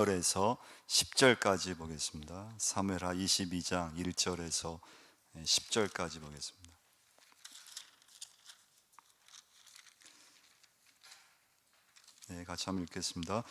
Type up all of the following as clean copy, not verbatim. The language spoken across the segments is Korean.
1절에서 10절까지 보겠습니다. 사무엘하 22장 1절에서 10절까지 보겠습니다. 네, 같이 한번 읽겠습니다.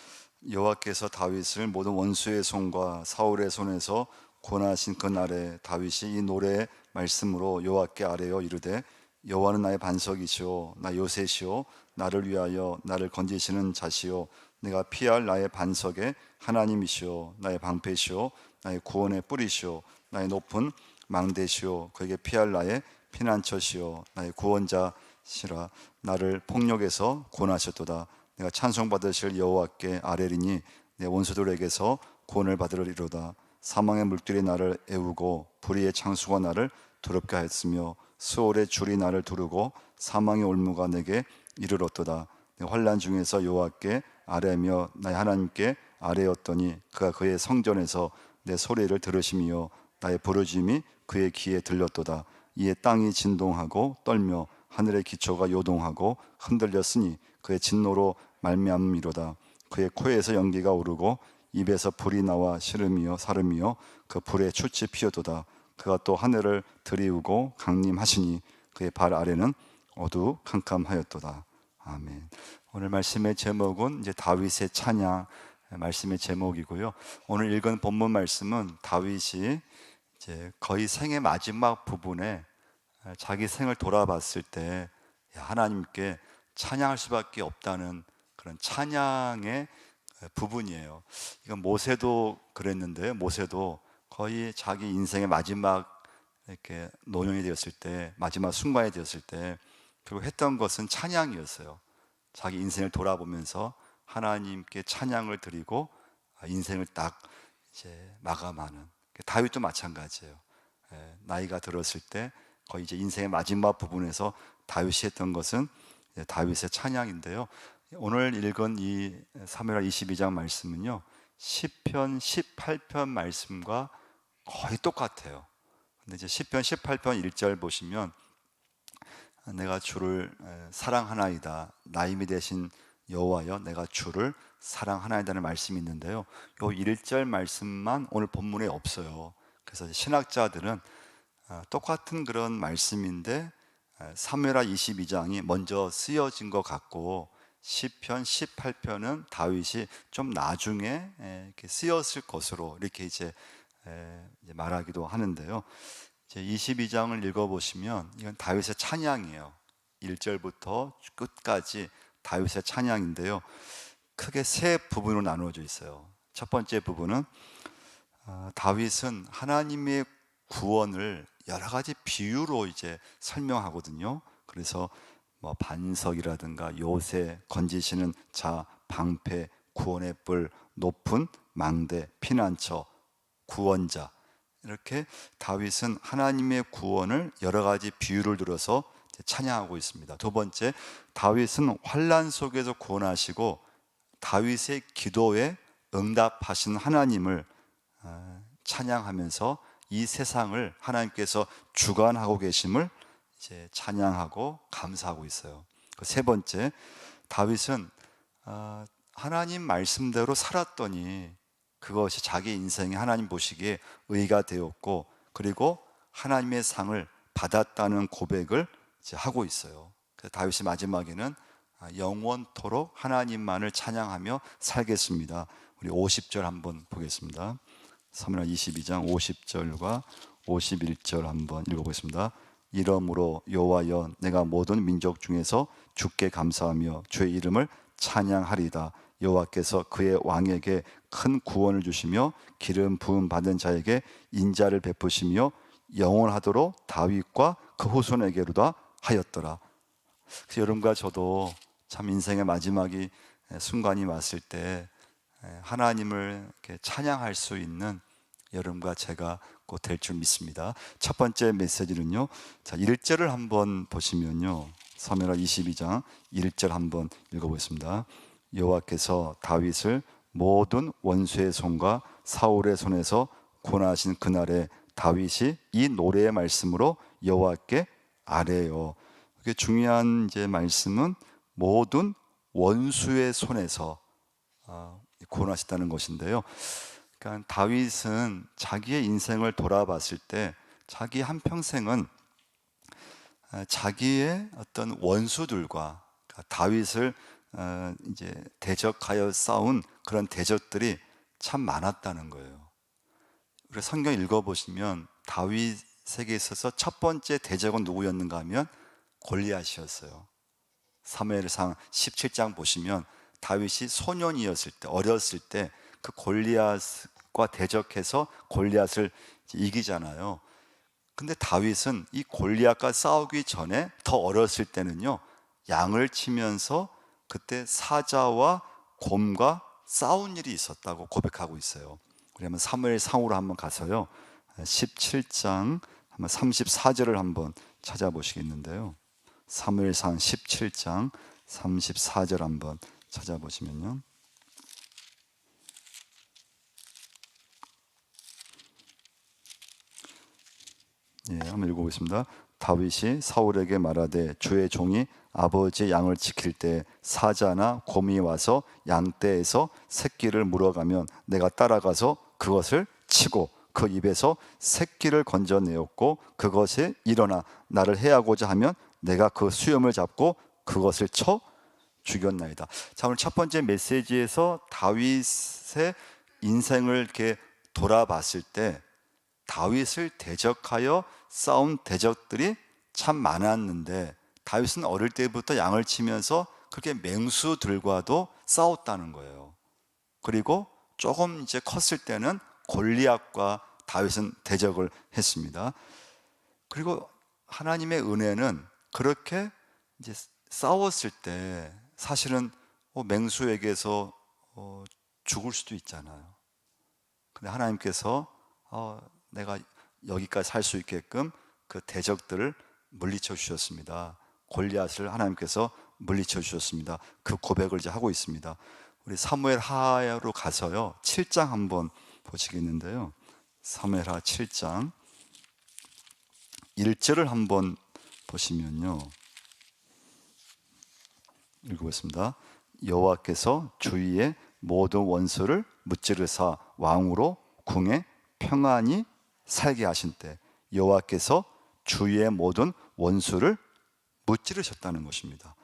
여호와께서 다윗을 모든 원수의 손과 사울의 손에서 구원하신 그날에 다윗이 이 노래의 말씀으로 여호와께 아뢰어 이르되 여호와는 나의 반석이시오 나 요새시오 나를 위하여 나를 건지시는 자시오 내가 피할 나의 반석의 하나님이시오 나의 방패시오 나의 구원의 뿌리시오 나의 높은 망대시오 그에게 피할 나의 피난처시오 나의 구원자시라 나를 폭력에서 구원하셨도다 내가 찬송받으실 여호와께 아뢰리니 내 원수들에게서 구원을 받으리로다 사망의 물들이 나를 애우고 불의의 창수가 나를 두렵게 하였으며 수월의 줄이 나를 두르고 사망의 올무가 내게 이르렀도다 내가 환난 중에서 여호와께 아뢰며 나의 하나님께 아뢰었더니 그가 그의 성전에서 내 소리를 들으시며 나의 부르짖음이 그의 귀에 들렸도다 이에 땅이 진동하고 떨며 하늘의 기초가 요동하고 흔들렸으니 그의 진노로 말미암음이로다 그의 코에서 연기가 오르고 입에서 불이 나와 시름이요 사름이요 그 불에 촛이 피어도다 그가 또 하늘을 들이우고 강림하시니 그의 발 아래는 어두캄캄하였도다. 아멘. 오늘 말씀의 제목은 이제 다윗의 찬양 말씀의 제목이고요. 오늘 읽은 본문 말씀은 다윗이 이제 거의 생의 마지막 부분에 자기 생을 돌아봤을 때 하나님께 찬양할 수밖에 없다는 그런 찬양의 부분이에요. 이건 모세도 그랬는데 모세도 거의 자기 인생의 마지막 이렇게 노년이 되었을 때 마지막 순간이 되었을 때 결국 했던 것은 찬양이었어요. 자기 인생을 돌아보면서 하나님께 찬양을 드리고 인생을 딱 이제 마감하는 다윗도 마찬가지예요. 나이가 들었을 때 거의 이제 인생의 마지막 부분에서 다윗이 했던 것은 다윗의 찬양인데요. 오늘 읽은 이 사무엘하 22장 말씀은요 시편 18편 말씀과 거의 똑같아요. 근데 이제 시편 18편 1절 보시면 내가 주를 사랑하나이다 나의 힘이 되신 여호와여 내가 주를 사랑하나이다는 말씀이 있는데요 요 1절 말씀만 오늘 본문에 없어요. 그래서 신학자들은 똑같은 그런 말씀인데 사무엘하 22장이 먼저 쓰여진 것 같고 시편 18편은 다윗이 좀 나중에 이렇게 쓰였을 것으로 이렇게 이제 말하기도 하는데요. 이제 22장을 읽어보시면 이건 다윗의 찬양이에요. 1절부터 끝까지 다윗의 찬양인데요. 크게 세 부분으로 나누어져 있어요. 첫 번째 부분은 다윗은 하나님의 구원을 여러 가지 비유로 이제 설명하거든요. 그래서 뭐 반석이라든가 요새, 건지시는 자, 방패, 구원의 뿔, 높은 망대, 피난처, 구원자 이렇게 다윗은 하나님의 구원을 여러 가지 비유를 들어서 찬양하고 있습니다. 두 번째, 다윗은 환난 속에서 구원하시고 다윗의 기도에 응답하신 하나님을 찬양하면서 이 세상을 하나님께서 주관하고 계심을 이제 찬양하고 감사하고 있어요. 세 번째, 다윗은 하나님 말씀대로 살았더니 그것이 자기 인생에 하나님 보시기에 의가 되었고 그리고 하나님의 상을 받았다는 고백을 이제 하고 있어요. 그래서 다윗이 마지막에는 영원토록 하나님만을 찬양하며 살겠습니다. 우리 50절 한번 보겠습니다. 사무엘하 22장 50절과 51절 한번 읽어보겠습니다. 이러므로 여호와여 내가 모든 민족 중에서 주께 감사하며 주의 이름을 찬양하리다. 여호와께서 그의 왕에게 큰 구원을 주시며 기름 부음 받은 자에게 인자를 베푸시며 영원하도록 다윗과 그 후손에게로다 하였더라. 그래서 여러분과 저도 참 인생의 마지막이 순간이 왔을 때 하나님을 이렇게 찬양할 수 있는 여러분과 제가 곧 될 줄 믿습니다. 첫 번째 메시지는요. 자, 1절을 한번 보시면요. 사무엘하 22장 1절 한번 읽어보겠습니다. 여호와께서 다윗을 모든 원수의 손과 사울의 손에서 구원하신 그날에 다윗이 이 노래의 말씀으로 여호와께 아뢰요. 그게 중요한 이제 말씀은 모든 원수의 손에서 구원하셨다는 것인데요. 그러니까 다윗은 자기의 인생을 돌아봤을 때 자기 한평생은 자기의 어떤 원수들과 다윗을 이제 대적하여 싸운 그런 대적들이 참 많았다는 거예요. 우리 성경 읽어보시면 다윗에게 있어서 첫 번째 대적은 누구였는가 하면 골리앗이었어요. 사무엘상 17장 보시면 다윗이 소년이었을 때, 어렸을 때 그 골리앗과 대적해서 골리앗을 이기잖아요. 근데 다윗은 이 골리앗과 싸우기 전에 더 어렸을 때는요, 양을 치면서 그때 사자와 곰과 싸운 일이 있었다고 고백하고 있어요. 그러면 사무엘상으로 한번 가서요, 17장 34절을 한번 찾아보시겠는데요. 사무엘상 17장 34절 한번 찾아보시면요, 한번 읽어보겠습니다. 다윗이 사울에게 말하되 주의 종이 아버지의 양을 지킬 때 사자나 곰이 와서 양떼에서 새끼를 물어가면 내가 따라가서 그것을 치고 그 입에서 새끼를 건져내었고 그것이 일어나 나를 해하고자 하면 내가 그 수염을 잡고 그것을 쳐 죽였나이다. 자, 오늘 첫 번째 메시지에서 다윗의 인생을 이렇게 돌아봤을 때 다윗을 대적하여 싸운 대적들이 참 많았는데 다윗은 어릴 때부터 양을 치면서 그렇게 맹수들과도 싸웠다는 거예요. 그리고 조금 이제 컸을 때는 골리앗과 다윗은 대적을 했습니다. 그리고 하나님의 은혜는 그렇게 이제 싸웠을 때 사실은 맹수에게서 죽을 수도 있잖아요. 근데 하나님께서 내가 여기까지 살 수 있게끔 그 대적들을 물리쳐 주셨습니다. 골리앗을 하나님께서 물리쳐 주셨습니다. 그 고백을 이제 하고 있습니다. 우리 사무엘 하로 가서요, 7장 한번 보시겠는데요. 사무엘 하 7장 1절을 한번 보시면요, 읽어보겠습니다. 여호와께서 주위의 모든 원수를 무찌르사 왕으로 궁에 평안히 살게 하신 때 여호와께서 주위의 모든 원수를 무찌르셨다는 것입니다.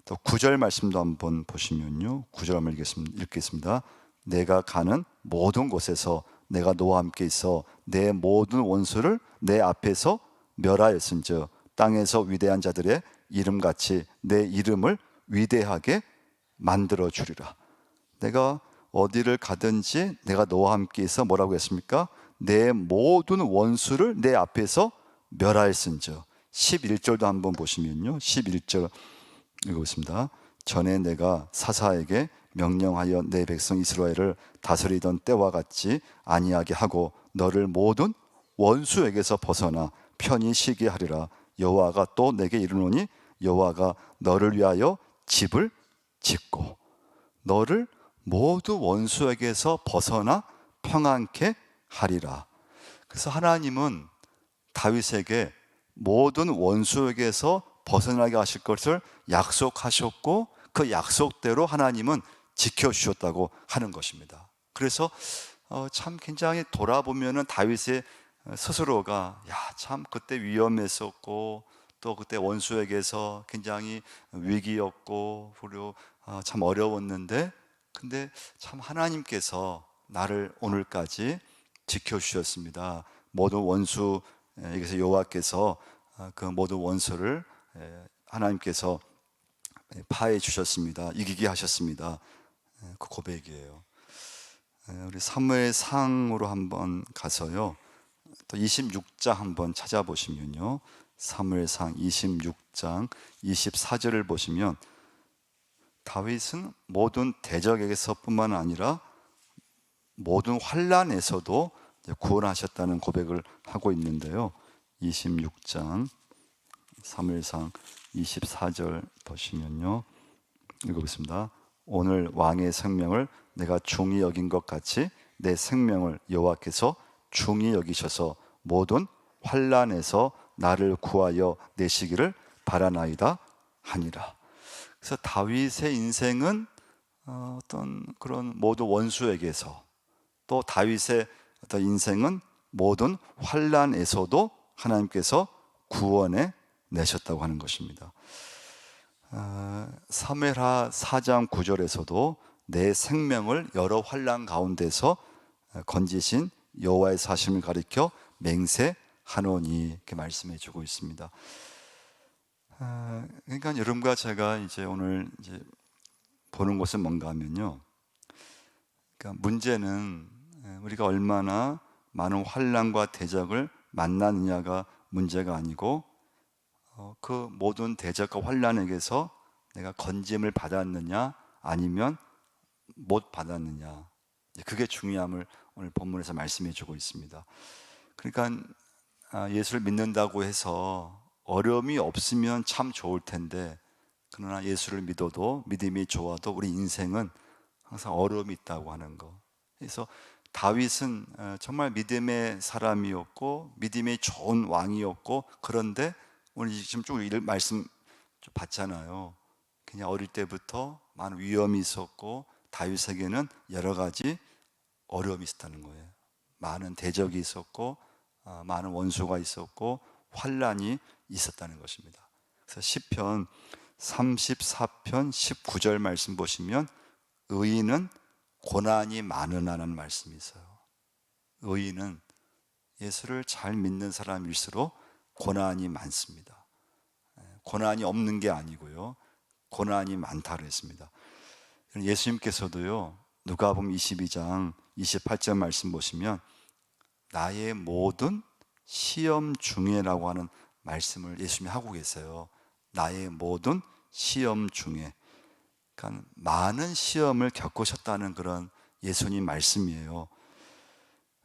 또 9절 말씀도 한번 보시면요, 9절 한번 읽겠습니다. 내가 가는 모든 곳에서 내가 너와 함께 있어 내 모든 원수를 내 앞에서 멸하였은즉 땅에서 위대한 자들의 이름같이 내 이름을 위대하게 만들어 주리라. 내가 어디를 가든지 내가 너와 함께 있어 뭐라고 했습니까? 내 모든 원수를 내 앞에서 멸하였은즉. 11절도 한번 보시면요, 11절 읽어보겠습니다. 전에 내가 사사에게 명령하여 내 백성 이스라엘을 다스리던 때와 같이 아니하게 하고 너를 모든 원수에게서 벗어나 편히 쉬게 하리라. 여호와가 또 내게 이르노니 여호와가 너를 위하여 집을 짓고 너를 모두 원수에게서 벗어나 평안케 하리라. 그래서 하나님은 다윗에게 모든 원수에게서 벗어나게 하실 것을 약속하셨고 그 약속대로 하나님은 지켜주셨다고 하는 것입니다. 그래서 참 굉장히 돌아보면은 다윗의 스스로가 참 그때 위험했었고 또 그때 원수에게서 굉장히 위기였고 그리고 참 어려웠는데 근데 참 하나님께서 나를 오늘까지 지켜주셨습니다. 모든 원수에게서 여호와께서 그 모든 원수를 하나님께서 파해 주셨습니다. 이기게 하셨습니다. 그 고백이에요. 우리 사무엘상으로 한번 가서요, 또 26장 한번 찾아보시면요, 사무엘상 26장 24절을 보시면 다윗은 모든 대적에게서뿐만 아니라 모든 환난에서도 구원하셨다는 고백을 하고 있는데요, 26장 사무엘상 24절 보시면요, 읽어보겠습니다. 오늘 왕의 생명을 내가 중히 여긴 것 같이 내 생명을 여호와께서 중히 여기셔서 모든 환난에서 나를 구하여 내시기를 바라나이다 하니라. 그래서 다윗의 인생은 어떤 그런 모든 원수에게서, 또 다윗의 어떤 인생은 모든 환난에서도 하나님께서 구원해 내셨다고 하는 것입니다. 사무엘하 4장 9절에서도 내 생명을 여러 환난 가운데서 건지신 여호와의 사심을 가리켜 맹세하노니, 이렇게 말씀해 주고 있습니다. 그러니까 여러분과 제가 이제 오늘 이제 보는 것은 뭔가 하면요, 그러니까 문제는 우리가 얼마나 많은 환난과 대적을 만나느냐가 문제가 아니고, 그 모든 대적과 환난에게서 내가 건짐을 받았느냐 아니면 못 받았느냐, 그게 중요함을 오늘 본문에서 말씀해 주고 있습니다. 그러니까 예수를 믿는다고 해서 어려움이 없으면 참 좋을 텐데, 그러나 예수를 믿어도, 믿음이 좋아도 우리 인생은 항상 어려움이 있다고 하는 거. 그래서 다윗은 정말 믿음의 사람이었고 믿음이 좋은 왕이었고, 그런데 오늘 지금 쭉 말씀 봤잖아요. 그냥 어릴 때부터 많은 위험이 있었고 다윗에게는 여러 가지 어려움이 있었다는 거예요. 많은 대적이 있었고 많은 원수가 있었고 환난이 있었다는 것입니다. 그래서 시편 34편 19절 말씀 보시면 의인은 고난이 많으나라는 말씀이 있어요. 의인은, 예수를 잘 믿는 사람일수록 고난이 많습니다. 고난이 없는 게 아니고요, 고난이 많다고 했습니다. 예수님께서도요, 누가복음 22장 28절 말씀 보시면 나의 모든 시험 중에라고 하는 말씀을 예수님이 하고 계세요. 나의 모든 시험 중에. 그러니까 많은 시험을 겪으셨다는 그런 예수님 말씀이에요.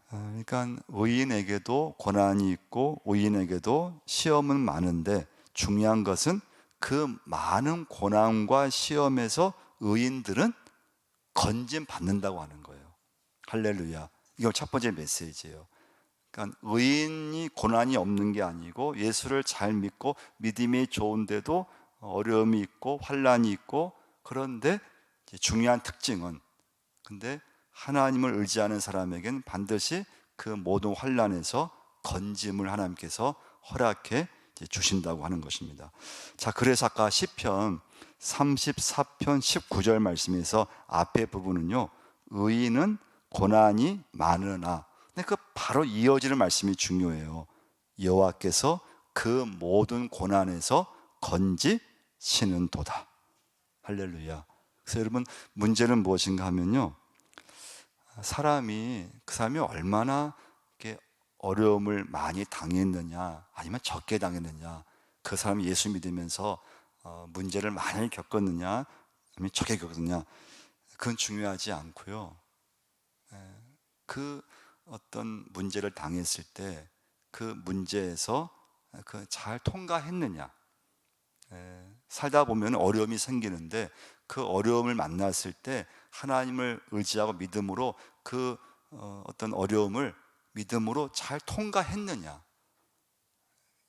그러니까 의인에게도 고난이 있고 의인에게도 시험은 많은데, 중요한 것은 그 많은 고난과 시험에서 의인들은 건짐 받는다고 하는 거예요. 할렐루야. 이거 첫 번째 메시지예요. 그러니까 의인이 고난이 없는 게 아니고, 예수를 잘 믿고 믿음이 좋은데도 어려움이 있고 환난이 있고, 그런데 중요한 특징은, 근데 하나님을 의지하는 사람에게는 반드시 그 모든 환난에서 건짐을 하나님께서 허락해 주신다고 하는 것입니다. 자, 그래서 아까 시편 34편 19절 말씀에서 앞에 부분은요, 의인은 고난이 많으나, 근데 그 바로 이어지는 말씀이 중요해요. 여호와께서 그 모든 고난에서 건지시는도다. 할렐루야. 그래서 여러분, 문제는 무엇인가 하면요, 그 사람이 얼마나 이렇게 어려움을 많이 당했느냐 아니면 적게 당했느냐, 그 사람이 예수 믿으면서 문제를 많이 겪었느냐 아니면 적게 겪었느냐, 그건 중요하지 않고요, 그 어떤 문제를 당했을 때 그 문제에서 잘 통과했느냐. 살다 보면 어려움이 생기는데, 그 어려움을 만났을 때 하나님을 의지하고 믿음으로 그 어떤 어려움을 믿음으로 잘 통과했느냐,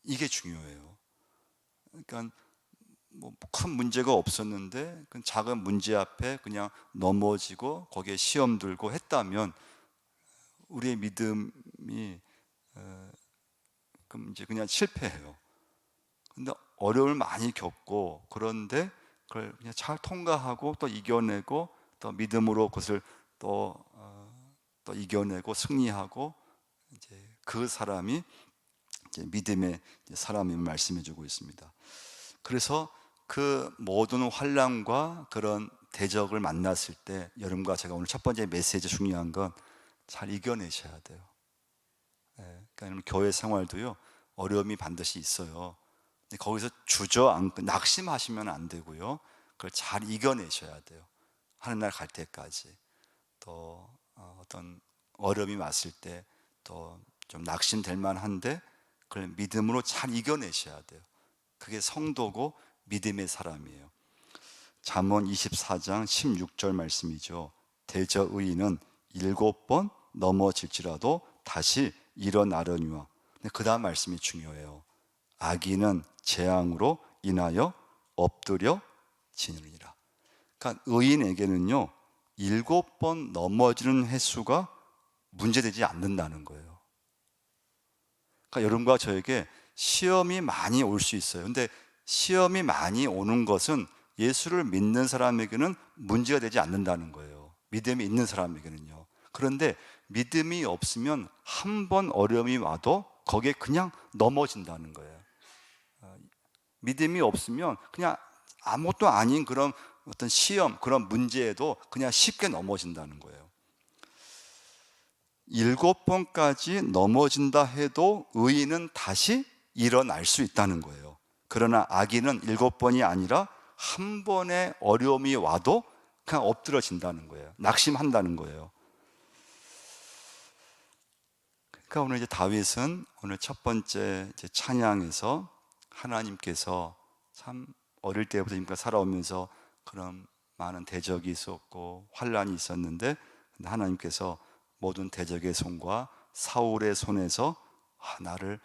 이게 중요해요. 그러니까 뭐 큰 문제가 없었는데 그 작은 문제 앞에 그냥 넘어지고 거기에 시험 들고 했다면 우리의 믿음이 그럼 이제 그냥 실패해요. 근데 어려움을 많이 겪고, 그런데 그걸 그냥 잘 통과하고 또 이겨내고 또 믿음으로 그것을 또 이겨내고 승리하고, 이제 그 사람이 이제 믿음의 사람임을 말씀해주고 있습니다. 그래서 그 모든 환난과 그런 대적을 만났을 때 여러분과 제가 오늘 첫 번째 메시지 중요한 건 잘 이겨내셔야 돼요. 그러니까 교회 생활도요, 어려움이 반드시 있어요. 근데 거기서 주저앉고 낙심하시면 안 되고요, 그걸 잘 이겨내셔야 돼요. 하늘날 갈 때까지. 또 어떤 어려움이 왔을 때 또 좀 낙심될 만한데 그걸 믿음으로 잘 이겨내셔야 돼요. 그게 성도고 믿음의 사람이에요. 잠언 24장 16절 말씀이죠. 대저 의인은 7번 넘어질지라도 다시 일어나려니와. 그 다음 말씀이 중요해요. 악인은 재앙으로 인하여 엎드려 지느니라. 그러니까 의인에게는요 7번 넘어지는 횟수가 문제되지 않는다는 거예요. 그러니까 여러분과 저에게 시험이 많이 올 수 있어요. 근데 시험이 많이 오는 것은 예수를 믿는 사람에게는 문제가 되지 않는다는 거예요. 믿음이 있는 사람에게는요. 그런데 믿음이 없으면 한 번 어려움이 와도 거기에 그냥 넘어진다는 거예요. 믿음이 없으면 그냥 아무것도 아닌 그런 어떤 시험, 그런 문제에도 그냥 쉽게 넘어진다는 거예요. 7번까지 넘어진다 해도 의인은 다시 일어날 수 있다는 거예요. 그러나 악인은 7번이 아니라 한 번의 어려움이 와도 그냥 엎드러진다는 거예요. 낙심한다는 거예요. 그러니까 오늘 이제 다윗은 오늘 첫 번째 이제 찬양에서 하나님께서 참 어릴 때부터 지금까지 살아오면서 그런 많은 대적이 있었고 환란이 있었는데 하나님께서 모든 대적의 손과 사울의 손에서 나를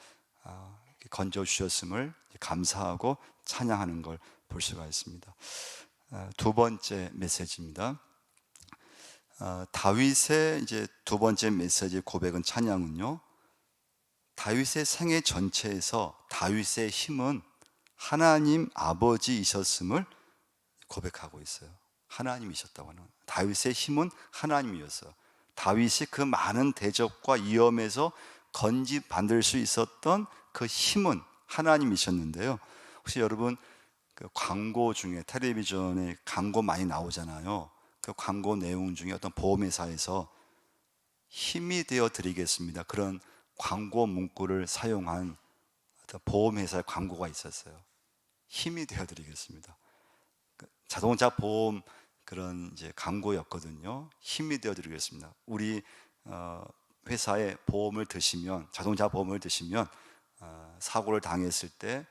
건져 주셨음을 감사하고 찬양하는 걸 볼 수가 있습니다. 두 번째 메시지입니다. 다윗의 이제 두 번째 메시지 고백은 찬양은요, 다윗의 생애 전체에서 다윗의 힘은 하나님 아버지이셨음을 고백하고 있어요. 하나님이셨다고 하는, 다윗의 힘은 하나님이었어요. 다윗이 그 많은 대적과 위험에서 건지받을 수 있었던 그 힘은 하나님이셨는데요. 혹시 여러분 그 광고 중에 텔레비전에 광고 많이 나오잖아요. 그 광고 내용 중에 어떤 보험회사에서 힘이 되어 드리겠습니다, 그런 광고 문구를 사용한 어떤 보험회사의 광고가 있었어요. 힘이 되어 드리겠습니다. 자동차 보험 그런 이제 광고였거든요. 힘이 되어 드리겠습니다. 우리 회사에 보험을 드시면, 자동차 보험을 드시면 사고를 당했을 때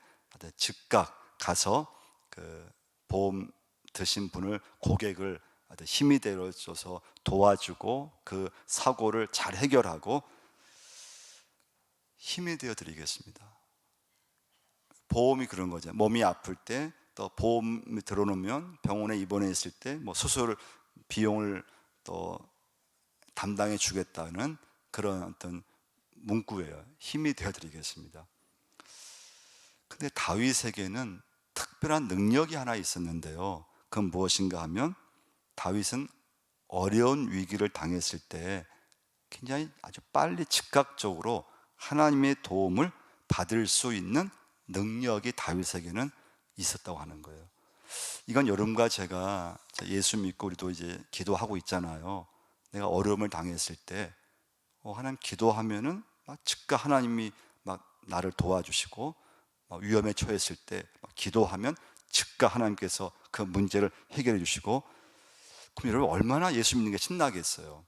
즉각 가서 그 보험 드신 분을, 고객을 힘이 되어줘서 도와주고 그 사고를 잘 해결하고 힘이 되어 드리겠습니다. 보험이 그런 거죠. 몸이 아플 때, 또 보험이 들어놓으면 병원에 입원해 있을 때 뭐 수술 비용을 또 담당해 주겠다는 그런 어떤 문구예요. 힘이 되어 드리겠습니다. 근데 다윗에게는 특별한 능력이 하나 있었는데요. 그건 무엇인가 하면, 다윗은 어려운 위기를 당했을 때 굉장히 아주 빨리 즉각적으로 하나님의 도움을 받을 수 있는 능력이 다윗에게는 있었다고 하는 거예요. 이건 여러분과 제가 예수 믿고 우리도 이제 기도하고 있잖아요. 내가 어려움을 당했을 때 하나님 기도하면은 막 즉각 하나님이 막 나를 도와주시고, 막 위험에 처했을 때 기도하면 즉각 하나님께서 그 문제를 해결해 주시고, 그럼 여러분 얼마나 예수 믿는 게 신나겠어요.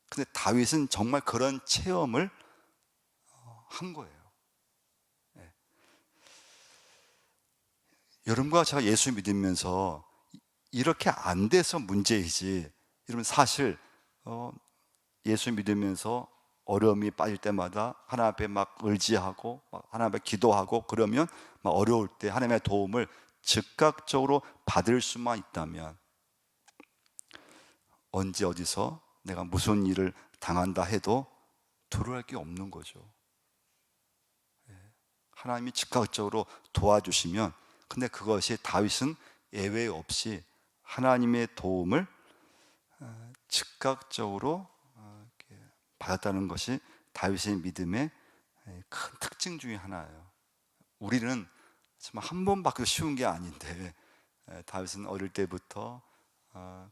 근데 다윗은 정말 그런 체험을 한 거예요. 네. 여러분과 제가 예수 믿으면서 이렇게 안 돼서 문제이지, 여러분 사실 예수 믿으면서 어려움이 빠질 때마다 하나님 앞에 막 의지하고 막 하나님 앞에 기도하고 그러면 막 어려울 때 하나님의 도움을 즉각적으로 받을 수만 있다면, 언제 어디서 내가 무슨 일을 당한다 해도 두려워할 게 없는 거죠. 하나님이 즉각적으로 도와주시면, 근데 그것이 다윗은 예외 없이 하나님의 도움을 즉각적으로 받았다는 것이 다윗의 믿음의 큰 특징 중에 하나예요. 우리는 정말 한 번 받기도 쉬운 게 아닌데, 다윗은 어릴 때부터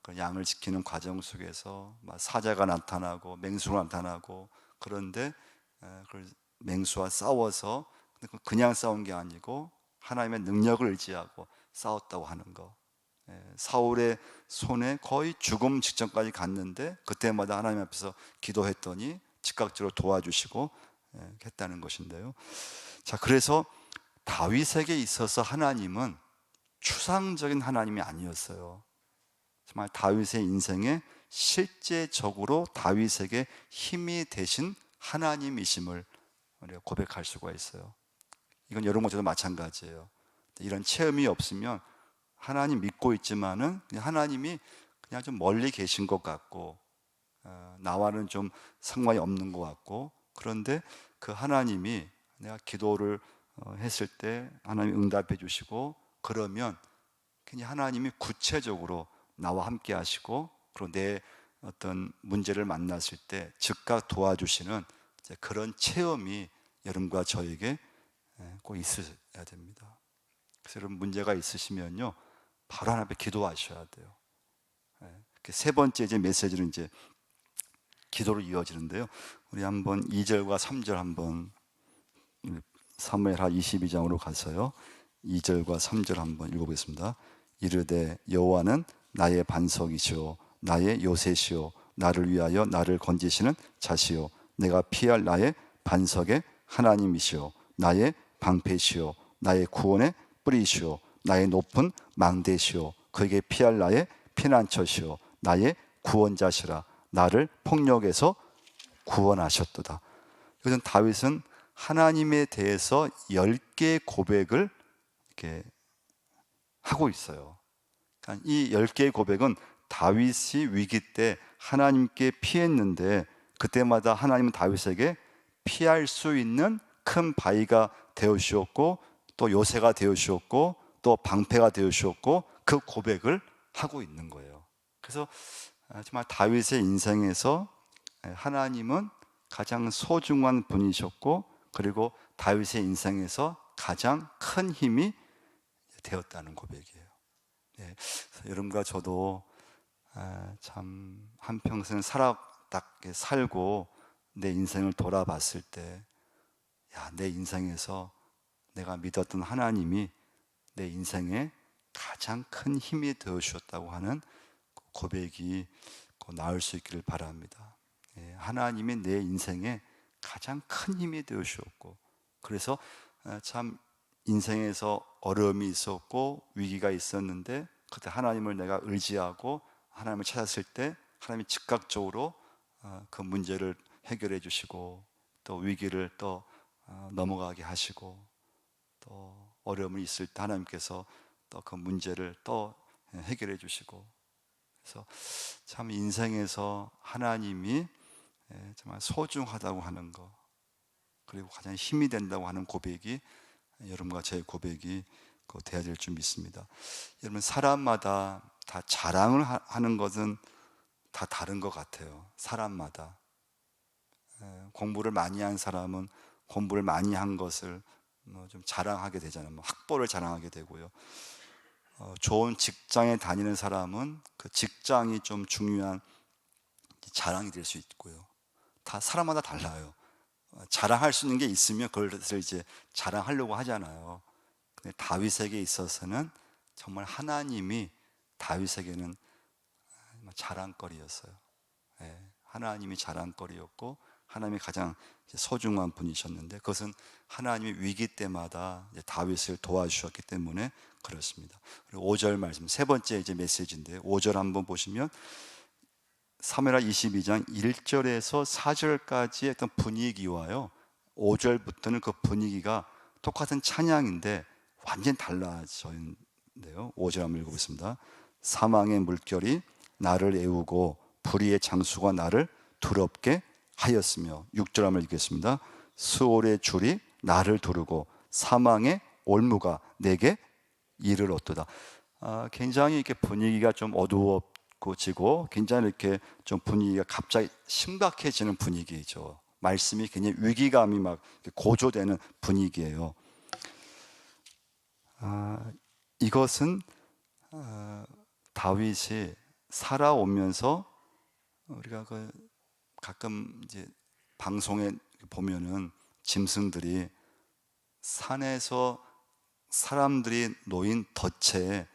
그 양을 지키는 과정 속에서 사자가 나타나고 맹수가 나타나고, 그런데 그걸 맹수와 싸워서, 그냥 싸운 게 아니고 하나님의 능력을 의지하고 싸웠다고 하는 거. 사울의 손에 거의 죽음 직전까지 갔는데 그때마다 하나님 앞에서 기도했더니 즉각적으로 도와주시고 했다는 것인데요. 자, 그래서 다윗에게 있어서 하나님은 추상적인 하나님이 아니었어요. 정말 다윗의 인생에 실제적으로 다윗에게 힘이 되신 하나님이심을 우리가 고백할 수가 있어요. 이건 여러분과 저도 마찬가지예요. 이런 체험이 없으면 하나님 믿고 있지만은 그냥 하나님이 그냥 좀 멀리 계신 것 같고 나와는 좀 상관이 없는 것 같고, 그런데 그 하나님이 내가 기도를 했을 때 하나님이 응답해 주시고, 그러면 그냥 하나님이 구체적으로 나와 함께 하시고, 그리고 내 어떤 문제를 만났을 때 즉각 도와주시는 그런 체험이 여러분과 저에게 꼭 있어야 됩니다. 그래서 여러분 문제가 있으시면요, 바로 하나님 앞에 기도하셔야 돼요. 세 번째 이제 메시지는 이제 기도로 이어지는데요. 우리 한번 2절과 3절 한번 사무엘하 22장으로 가서요. 2절과 3절 한번 읽어보겠습니다. 이르되 여호와는 나의 반석이시오 나의 요새시오 나를 위하여 나를 건지시는 자시오 내가 피할 나의 반석의 하나님이시오 나의 방패시오 나의 구원의 뿌리시오 나의 높은 망대시오 그에게 피할 나의 피난처시오 나의 구원자시라 나를 폭력에서 구원하셨도다. 이것은 다윗은 하나님에 대해서 10개의 고백을 이렇게 하고 있어요. 그러니까 이 10개의 고백은 다윗이 위기 때 하나님께 피했는데, 그때마다 하나님은 다윗에게 피할 수 있는 큰 바위가 되어주셨고, 또 요새가 되어주셨고, 또 방패가 되어주셨고, 그 고백을 하고 있는 거예요. 그래서 정말 다윗의 인생에서 하나님은 가장 소중한 분이셨고, 그리고 다윗의 인생에서 가장 큰 힘이 되었다는 고백이에요. 여러분과 저도 참 한평생 살아답게 살고 내 인생을 돌아봤을 때, 내 인생에서 내가 믿었던 하나님이 내 인생에 가장 큰 힘이 되어 주셨다고 하는 고백이 나올 수 있기를 바랍니다. 하나님이 내 인생에 가장 큰 힘이 되어 주셨고, 그래서 참 인생에서 어려움이 있었고 위기가 있었는데, 그때 하나님을 내가 의지하고 하나님을 찾았을 때 하나님이 즉각적으로 그 문제를 해결해 주시고, 또 위기를 또 넘어가게 하시고, 또 어려움이 있을 때 하나님께서 또 그 문제를 또 해결해 주시고, 그래서 참 인생에서 하나님이 정말 소중하다고 하는 거, 그리고 가장 힘이 된다고 하는 고백이 여러분과 제 고백이 되어야 될 줄 믿습니다. 여러분, 사람마다 다 자랑을 하는 것은 다 다른 것 같아요. 사람마다 공부를 많이 한 사람은 공부를 많이 한 것을 좀 자랑하게 되잖아요. 학벌을 자랑하게 되고요. 좋은 직장에 다니는 사람은 그 직장이 좀 중요한 자랑이 될 수 있고요. 다 사람마다 달라요. 자랑할 수 있는 게 있으면 그것을 이제 자랑하려고 하잖아요. 근데 다윗에게 있어서는 정말 하나님이 다윗에게는 자랑거리였어요. 하나님이 자랑거리였고, 하나님이 가장 소중한 분이셨는데, 그것은 하나님이 위기 때마다 다윗을 도와주셨기 때문에 그렇습니다. 그리고 5절 말씀, 세 번째 이제 메시지인데요. 5절 한번 보시면 사무엘하 22장 1절에서 4절까지의 어떤 분위기와요, 5절부터는 그 분위기가 똑같은 찬양인데 완전히 달라져 있는데요. 5절 한번 읽어보겠습니다. 사망의 물결이 나를 애우고 불의의 장수가 나를 두렵게 하였으며, 6절 한번 읽겠습니다. 수월의 줄이 나를 두르고 사망의 올무가 내게 이르렀도다. 굉장히 이렇게 분위기가 좀 어두워지고 굉장히 이렇게 좀 분위기가 갑자기 심각해지는 분위기죠. 말씀이 굉장히 위기감이 막 고조되는 분위기예요. 이것은 다윗이 살아오면서, 우리가 가끔 이제 방송에 보면은 짐승들이 산에서 사람들이 놓인 덫에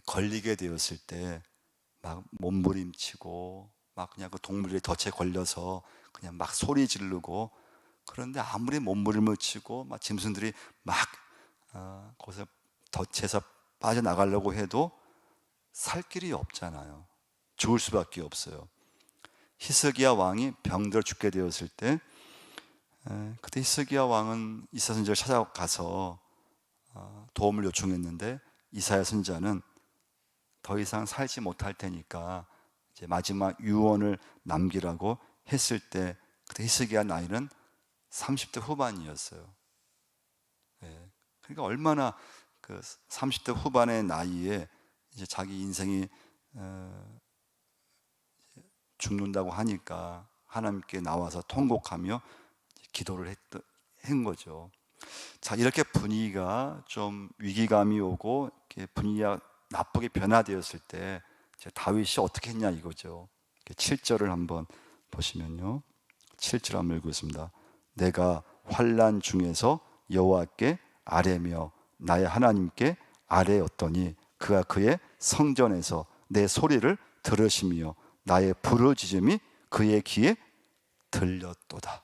걸리게 되었을 때 막 몸부림치고 막 그냥 그 동물의 덫에 걸려서 그냥 막 소리 지르고, 그런데 아무리 몸부림을 치고 막 짐승들이 막 거기서 덫에서 빠져나가려고 해도 살 길이 없잖아요. 죽을 수밖에 없어요. 히스기야 왕이 병들어 죽게 되었을 때, 그때 히스기야 왕은 이사야 선지자를 찾아가서 도움을 요청했는데, 이사야 선지자는 더 이상 살지 못할 테니까 이제 마지막 유언을 남기라고 했을 때, 그때 히스기야 나이는 30대 후반이었어요. 예. 그러니까 얼마나 그 30대 후반의 나이에 이제 자기 인생이 죽는다고 하니까 하나님께 나와서 통곡하며 기도를 한 거죠. 자, 이렇게 분위기가 좀 위기감이 오고 이렇게 분위기가 나쁘게 변화되었을 때 다윗이 어떻게 했냐 이거죠. 7절을 한번 보시면요, 7절 한번 읽겠습니다. 내가 환난 중에서 여호와께 아뢰며 나의 하나님께 아뢰었더니 그가 그의 성전에서 내 소리를 들으시며 나의 부르짖음이 그의 귀에 들렸도다.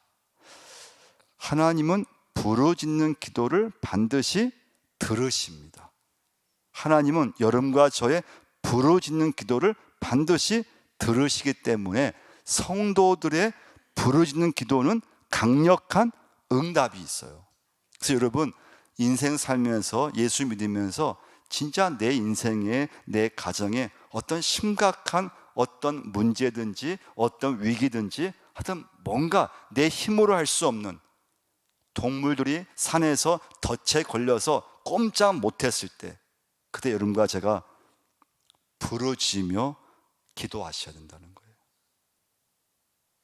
하나님은 부르짖는 기도를 반드시 들으십니다. 하나님은 여러분과 저의 부르짖는 기도를 반드시 들으시기 때문에 성도들의 부르짖는 기도는 강력한 응답이 있어요. 그래서 여러분, 인생 살면서 예수 믿으면서 진짜 내 인생에, 내 가정에 어떤 심각한 어떤 문제든지 어떤 위기든지 하여튼 뭔가 내 힘으로 할 수 없는, 동물들이 산에서 덫에 걸려서 꼼짝 못했을 때, 그때 여러분과 제가 부르짖으며 기도하셔야 된다는 거예요.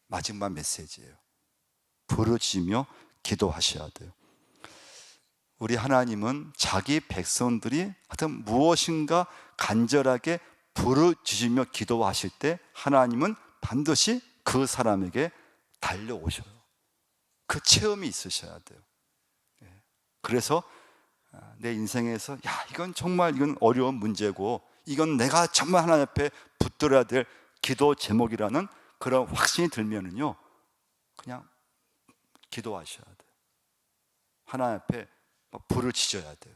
마지막 메시지예요. 부르짖으며 기도하셔야 돼요. 우리 하나님은 자기 백성들이 하여튼 무엇인가 간절하게 부르짖으며 기도하실 때 하나님은 반드시 그 사람에게 달려오셔요. 그 체험이 있으셔야 돼요. 그래서 내 인생에서 이건 정말 이건 어려운 문제고 이건 내가 정말 하나님 앞에 붙들어야 될 기도 제목이라는 그런 확신이 들면은요, 그냥 기도하셔야 돼요. 하나님 앞에 부르짖어야 돼요.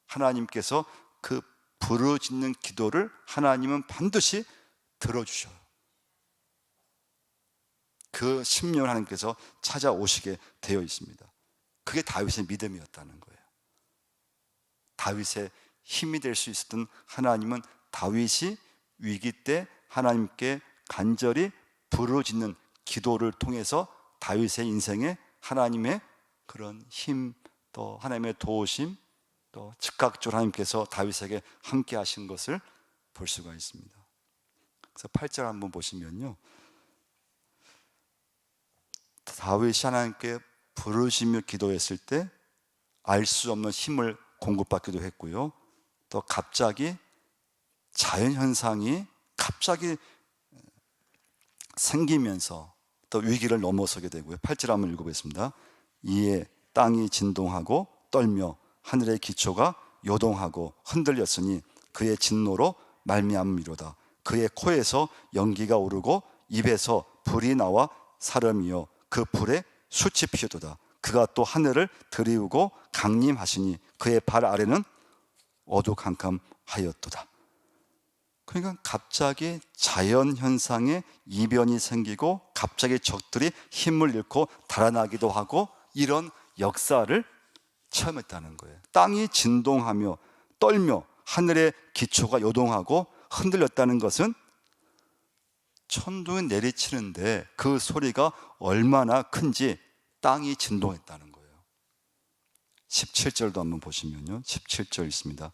하나님께서 그 부르짖는 기도를 하나님은 반드시 들어주셔요. 그 심령을 하나님께서 찾아오시게 되어 있습니다. 그게 다윗의 믿음이었다는 거예요. 다윗의 힘이 될 수 있었던 하나님은 다윗이 위기 때 하나님께 간절히 부르짖는 기도를 통해서 다윗의 인생에 하나님의 그런 힘, 또 하나님의 도우심, 또 즉각적으로 하나님께서 다윗에게 함께 하신 것을 볼 수가 있습니다. 그래서 8절 한번 보시면요, 다윗이 하나님께 부르시며 기도했을 때 알 수 없는 힘을 공급받기도 했고요, 또 갑자기 자연현상이 갑자기 생기면서 또 위기를 넘어서게 되고요. 8절 한번 읽어보겠습니다. 이에 땅이 진동하고 떨며 하늘의 기초가 요동하고 흔들렸으니 그의 진노로 말미암음이로다. 그의 코에서 연기가 오르고 입에서 불이 나와 사름이요 그 불에 숯이 피우도다. 그가 또 하늘을 들이우고 강림하시니 그의 발 아래는 어두캄캄하였도다. 그러니까 갑자기 자연현상에 이변이 생기고 갑자기 적들이 힘을 잃고 달아나기도 하고 이런 역사를 체험했다는 거예요. 땅이 진동하며 떨며 하늘의 기초가 요동하고 흔들렸다는 것은 천둥이 내리치는데 그 소리가 얼마나 큰지 땅이 진동했다는 거예요. 17절도 한번 보시면요, 17절 있습니다.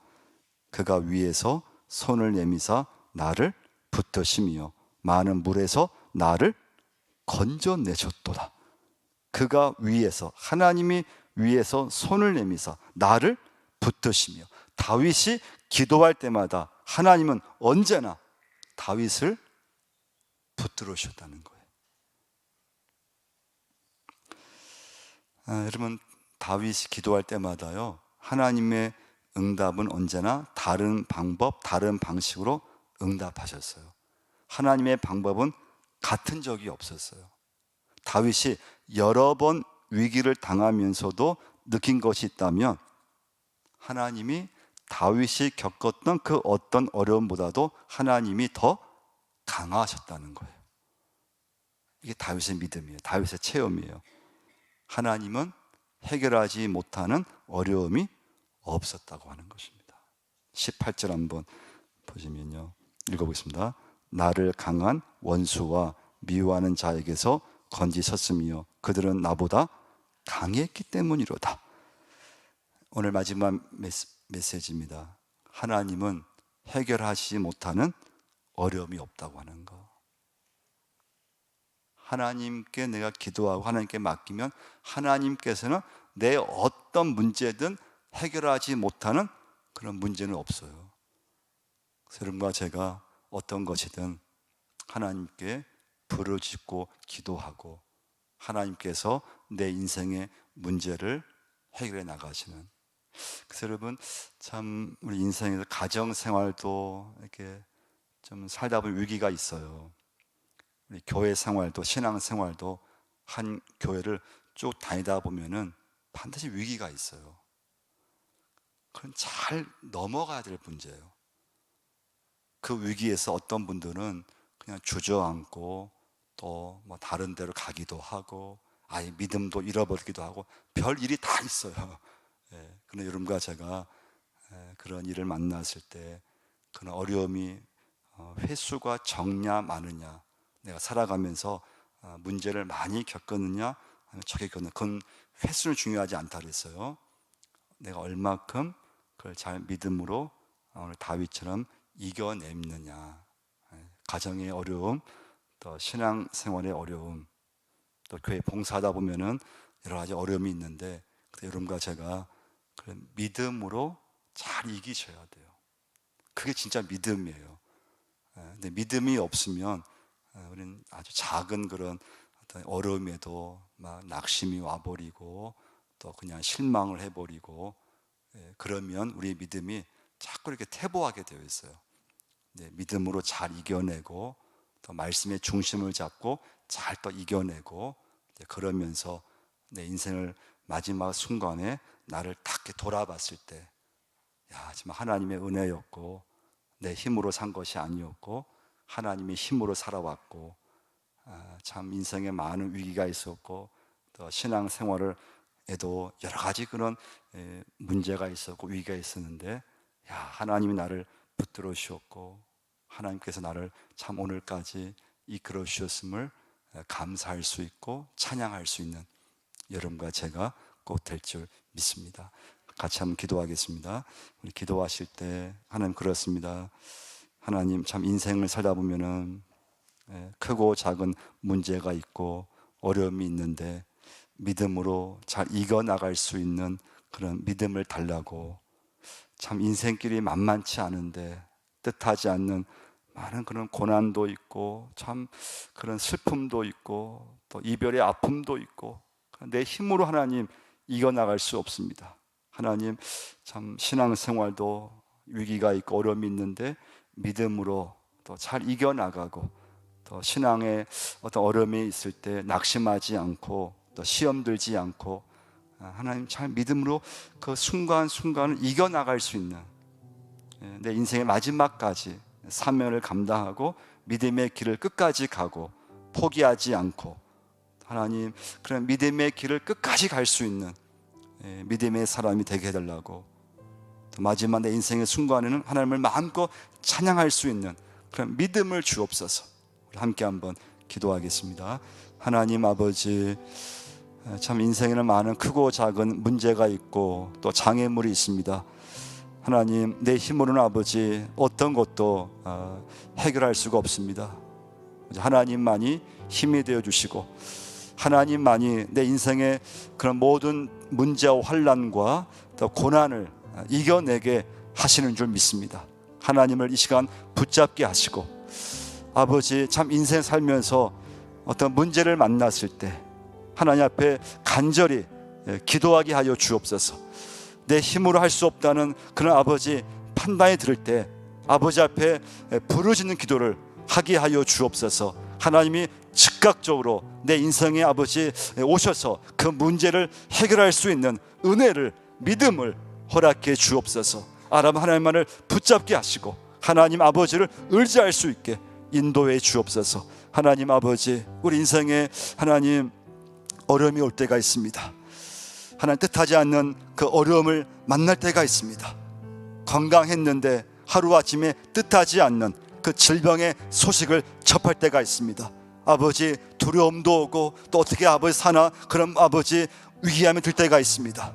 그가 위에서 손을 내미사 나를 붙드시며 많은 물에서 나를 건져내셨도다. 그가 위에서, 하나님이 위에서 손을 내미사 나를 붙드시며, 다윗이 기도할 때마다 하나님은 언제나 다윗을 붙들어 주셨다는 거예요. 여러분, 다윗이 기도할 때마다요, 하나님의 응답은 언제나 다른 방법, 다른 방식으로 응답하셨어요. 하나님의 방법은 같은 적이 없었어요. 다윗이 여러 번 위기를 당하면서도 느낀 것이 있다면 하나님이 다윗이 겪었던 그 어떤 어려움보다도 하나님이 더 강하셨다는 거예요. 이게 다윗의 믿음이에요. 다윗의 체험이에요. 하나님은 해결하지 못하는 어려움이 없었다고 하는 것입니다. 18절 한번 보시면요, 읽어보겠습니다. 나를 강한 원수와 미워하는 자에게서 건지셨으며 그들은 나보다 강했기 때문이로다. 오늘 마지막 메시지입니다. 하나님은 해결하지 못하는 어려움이 없다고 하는 거. 하나님께 내가 기도하고 하나님께 맡기면 하나님께서는 내 어떤 문제든 해결하지 못하는 그런 문제는 없어요. 그래서 여러분과 제가 어떤 것이든 하나님께 부르짖고 기도하고 하나님께서 내 인생의 문제를 해결해 나가시는. 그래서 여러분, 참 우리 인생에서 가정 생활도 이렇게 좀 살다 보면 위기가 있어요. 우리 교회 생활도 신앙 생활도 한 교회를 쭉 다니다 보면은 반드시 위기가 있어요. 그건 잘 넘어가야 될 문제예요. 그 위기에서 어떤 분들은 그냥 주저앉고 또 뭐 다른 데로 가기도 하고 아예 믿음도 잃어버리기도 하고 별 일이 다 있어요. 그런데 여러분과 제가 그런 일을 만났을 때 그런 어려움이 횟수가 적냐 많으냐, 내가 살아가면서 문제를 많이 겪었느냐 아니면 적게 겪었느냐, 그건 횟수는 중요하지 않다 그랬어요. 내가 얼마큼 그걸 잘 믿음으로 오늘 다윗처럼 이겨내느냐. 가정의 어려움, 또 신앙생활의 어려움, 또 교회 봉사하다 보면은 여러 가지 어려움이 있는데 여러분과 제가 그런 믿음으로 잘 이기셔야 돼요. 그게 진짜 믿음이에요. 근데 믿음이 없으면 우리는 아주 작은 그런 어떤 어려움에도 막 낙심이 와버리고 또 그냥 실망을 해버리고, 그러면 우리의 믿음이 자꾸 이렇게 퇴보하게 되어 있어요. 믿음으로 잘 이겨내고 또 말씀의 중심을 잡고 잘 또 이겨내고, 그러면서 내 인생을 마지막 순간에 나를 딱 돌아봤을 때, 야, 정말 하나님의 은혜였고 내 힘으로 산 것이 아니었고 하나님의 힘으로 살아왔고, 참 인생에 많은 위기가 있었고 또 신앙생활에도 여러 가지 그런 문제가 있었고 위기가 있었는데, 야, 하나님이 나를 붙들어 주셨고 하나님께서 나를 참 오늘까지 이끌어 주셨음을 감사할 수 있고 찬양할 수 있는 여러분과 제가 꼭 될 줄 믿습니다. 같이 한번 기도하겠습니다. 우리 기도하실 때 하나님, 그렇습니다. 하나님, 참 인생을 살다 보면은 크고 작은 문제가 있고 어려움이 있는데 믿음으로 잘 이겨나갈 수 있는 그런 믿음을 달라고, 참 인생길이 만만치 않은데 뜻하지 않는 많은 그런 고난도 있고 참 그런 슬픔도 있고 또 이별의 아픔도 있고 내 힘으로 하나님 이겨나갈 수 없습니다. 하나님, 참 신앙생활도 위기가 있고 어려움이 있는데 믿음으로 또 잘 이겨나가고 또 신앙에 어떤 어려움이 있을 때 낙심하지 않고 또 시험 들지 않고 하나님 잘 믿음으로 그 순간순간을 이겨나갈 수 있는 내 인생의 마지막까지 사명을 감당하고 믿음의 길을 끝까지 가고 포기하지 않고 하나님 그런 믿음의 길을 끝까지 갈 수 있는 믿음의 사람이 되게 해달라고, 또 마지막 내 인생의 순간에는 하나님을 마음껏 찬양할 수 있는 그런 믿음을 주옵소서. 우리 함께 한번 기도하겠습니다. 하나님 아버지, 참 인생에는 많은 크고 작은 문제가 있고 또 장애물이 있습니다. 하나님, 내 힘으로는 아버지 어떤 것도 해결할 수가 없습니다. 하나님만이 힘이 되어 주시고 하나님만이 내 인생의 그런 모든 문제와 환난과 또 고난을 이겨내게 하시는 줄 믿습니다. 하나님을 이 시간 붙잡게 하시고 아버지, 참 인생 살면서 어떤 문제를 만났을 때 하나님 앞에 간절히 기도하게 하여 주옵소서. 내 힘으로 할 수 없다는 그런 아버지 판단이 들을 때 아버지 앞에 부르짖는 기도를 하게 하여 주옵소서. 하나님이 즉각적으로 내 인생에 아버지 오셔서 그 문제를 해결할 수 있는 은혜를, 믿음을 허락해 주옵소서. 하나님만을 붙잡게 하시고 하나님 아버지를 의지할 수 있게 인도해 주옵소서. 하나님 아버지, 우리 인생에 하나님 어려움이 올 때가 있습니다. 하나님 뜻하지 않는 그 어려움을 만날 때가 있습니다. 건강했는데 하루아침에 뜻하지 않는 그 질병의 소식을 접할 때가 있습니다. 아버지 두려움도 오고 또 어떻게 아버지 사나 그런 아버지 위기감이 들 때가 있습니다.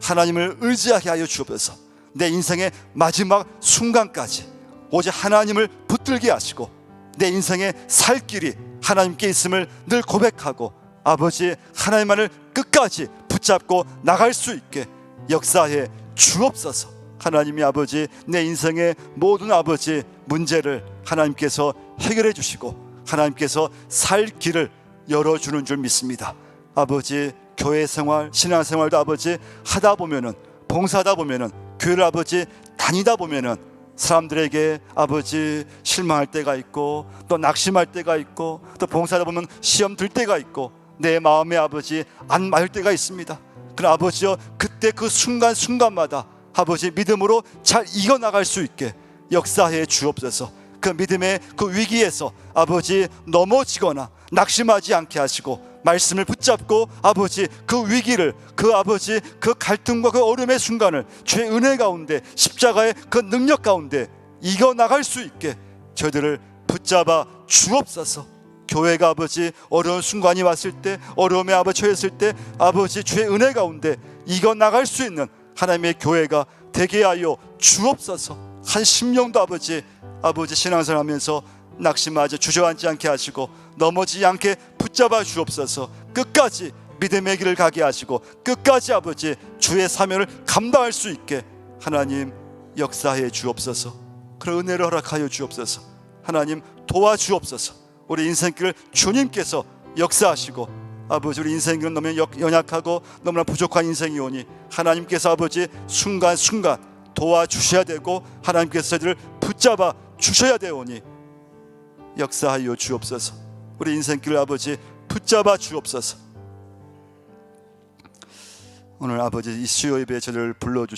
하나님을 의지하게 하여 주옵소서. 내 인생의 마지막 순간까지 오직 하나님을 붙들게 하시고 내 인생의 살 길이 하나님께 있음을 늘 고백하고 아버지 하나님만을 끝까지 붙잡고 나갈 수 있게 역사해 주옵소서. 하나님이 아버지 내 인생의 모든 아버지 문제를 하나님께서 해결해 주시고 하나님께서 살 길을 열어주는 줄 믿습니다. 아버지 교회 생활 신앙생활도 아버지 하다 보면은 봉사하다 보면은 교회를 아버지 다니다 보면은 사람들에게 아버지 실망할 때가 있고 또 낙심할 때가 있고 또 봉사하다 보면 시험 들 때가 있고 내 마음에 아버지 안 맞을 때가 있습니다. 그러나 아버지여 그때 그 순간순간마다 아버지 믿음으로 잘 이겨나갈 수 있게 역사해 주옵소서. 그 믿음의 그 위기에서 아버지 넘어지거나 낙심하지 않게 하시고 말씀을 붙잡고 아버지 그 위기를 그 아버지 그 갈등과 그 어려움의 순간을 주의 은혜 가운데 십자가의 그 능력 가운데 이겨나갈 수 있게 저희들을 붙잡아 주옵소서. 교회가 아버지 어려운 순간이 왔을 때 어려움에 아버지 처했을 때 아버지 주의 은혜 가운데 이겨나갈 수 있는 하나님의 교회가 되게 하여 주옵소서. 한 심령도 아버지 신앙생활 하면서 낙심하지 주저앉지 않게 하시고 넘어지지 않게 붙잡아 주옵소서. 끝까지 믿음의 길을 가게 하시고 끝까지 아버지 주의 사명을 감당할 수 있게 하나님 역사해 주옵소서. 그런 은혜를 허락하여 주옵소서. 하나님 도와주옵소서. 우리 인생길을 주님께서 역사하시고 아버지 우리 인생길은 너무 연약하고 너무나 부족한 인생이오니 하나님께서 아버지 순간순간 도와주셔야 되고 하나님께서 저희들을 붙잡아 주셔야 되오니 역사하여 주옵소서. 우리 인생길을 아버지 붙잡아 주옵소서. 오늘 아버지 이 수요 예배에 저를 불러주시고